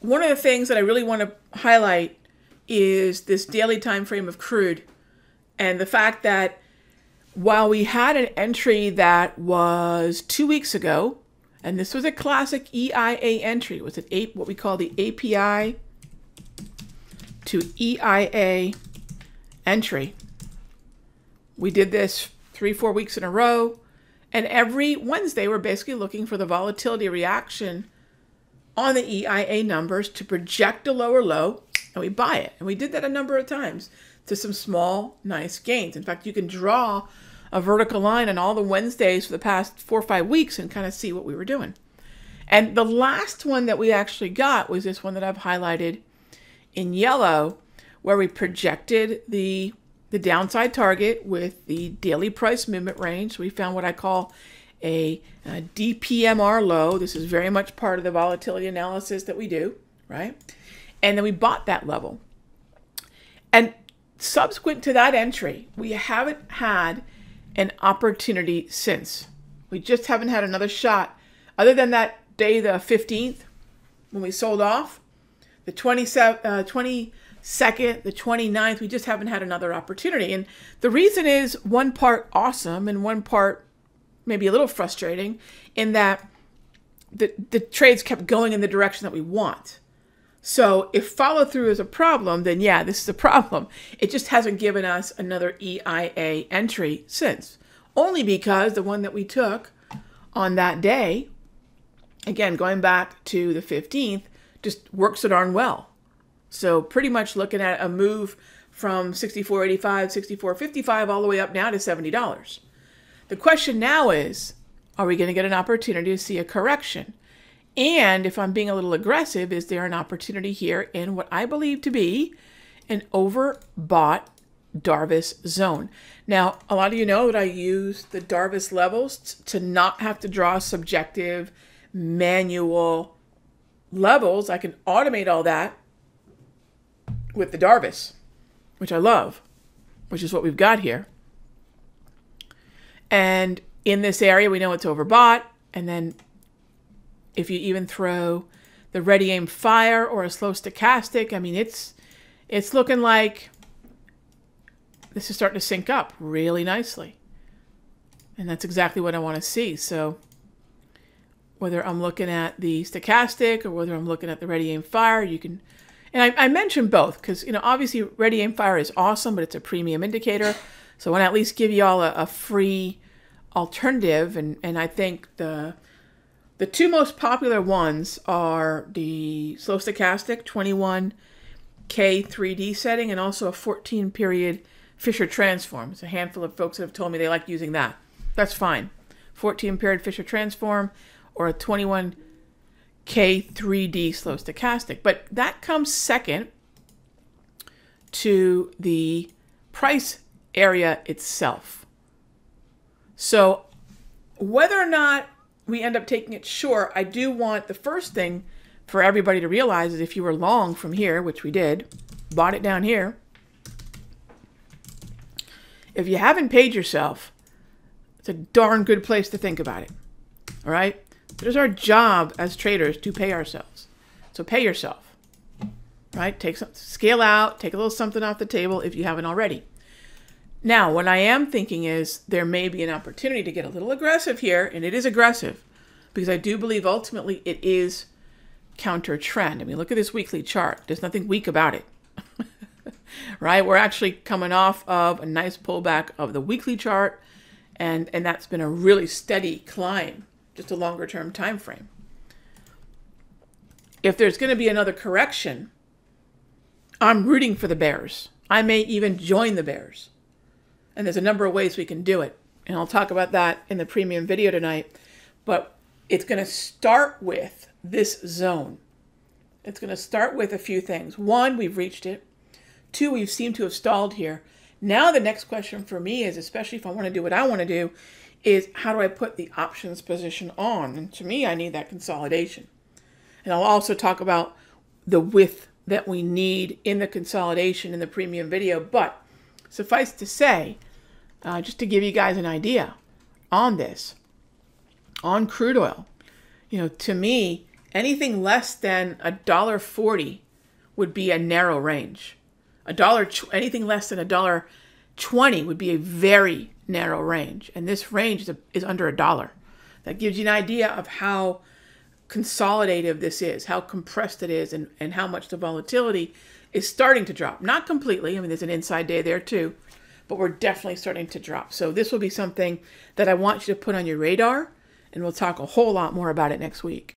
One of the things that I really want to highlight is this daily time frame of crude, and the fact that while we had an entry that was 2 weeks ago, and this was a classic EIA entry, it was what we call the API to EIA entry. We did this 3-4 weeks in a row, and every Wednesday we're basically looking for the volatility reaction on the EIA numbers to project a lower low, and we buy it. And we did that a number of times to some small, nice gains. In fact, you can draw a vertical line on all the Wednesdays for the past 4 or 5 weeks and kind of see what we were doing. And the last one that we actually got was this one that I've highlighted in yellow, where we projected the downside target with the daily price movement range. We found what I call a DPMR low. This is very much part of the volatility analysis that we do, right? And then we bought that level. And subsequent to that entry, we haven't had an opportunity since. We just haven't had another shot other than that day, the 15th, when we sold off, the 22nd, the 29th, we just haven't had another opportunity. And the reason is one part awesome and one part maybe a little frustrating, in that the trades kept going in the direction that we want. So if follow through is a problem, then yeah, this is a problem. It just hasn't given us another EIA entry since. Only because the one that we took on that day, again, going back to the 15th, just works so darn well. So pretty much looking at a move from 64.85, 64.55 all the way up now to $70. The question now is, are we going to get an opportunity to see a correction? And if I'm being a little aggressive, is there an opportunity here in what I believe to be an overbought Darvis zone? Now, a lot of you know that I use the Darvis levels to not have to draw subjective manual levels. I can automate all that with the Darvis, which I love, which is what we've got here. And in this area, we know it's overbought. And then if you even throw the ready aim fire or a slow stochastic, I mean, it's looking like this is starting to sync up really nicely. And that's exactly what I want to see. So whether I'm looking at the stochastic or whether I'm looking at the ready aim fire, you can, and I mentioned both because, you know, obviously ready aim fire is awesome, but it's a premium indicator. So I want to at least give you all a free alternative. And I think the two most popular ones are the slow stochastic 21K 3D setting and also a 14 period Fisher transform. It's a handful of folks that have told me they like using that. That's fine. 14 period Fisher transform or a 21K 3D slow stochastic. But that comes second to the price area itself. So whether or not we end up taking it short, I do want the first thing for everybody to realize is if you were long from here, which we did, bought it down here, if you haven't paid yourself, it's a darn good place to think about it. All right? It is our job as traders to pay ourselves. So pay yourself. Right? Scale out, take a little something off the table if you haven't already. Now, what I am thinking is there may be an opportunity to get a little aggressive here, and it is aggressive because I do believe ultimately it is counter trend. I mean, look at this weekly chart. There's nothing weak about it. Right? We're actually coming off of a nice pullback of the weekly chart, and that's been a really steady climb, just a longer term time frame. If there's going to be another correction, I'm rooting for the bears. I may even join the bears. And there's a number of ways we can do it. And I'll talk about that in the premium video tonight. But it's going to start with this zone. It's going to start with a few things. One, we've reached it. Two, we've seemed to have stalled here. Now the next question for me is, especially if I want to do what I want to do, is how do I put the options position on? And to me, I need that consolidation. And I'll also talk about the width that we need in the consolidation in the premium video. But suffice to say, just to give you guys an idea on this, on crude oil. To me, anything less than $1.40 would be a narrow range. Anything less than $1.20 would be a very narrow range. And this range is under $1. That gives you an idea of how consolidative this is, how compressed it is, and how much the volatility is starting to drop. Not completely. I mean, there's an inside day there too, but we're definitely starting to drop. So this will be something that I want you to put on your radar, and we'll talk a whole lot more about it next week.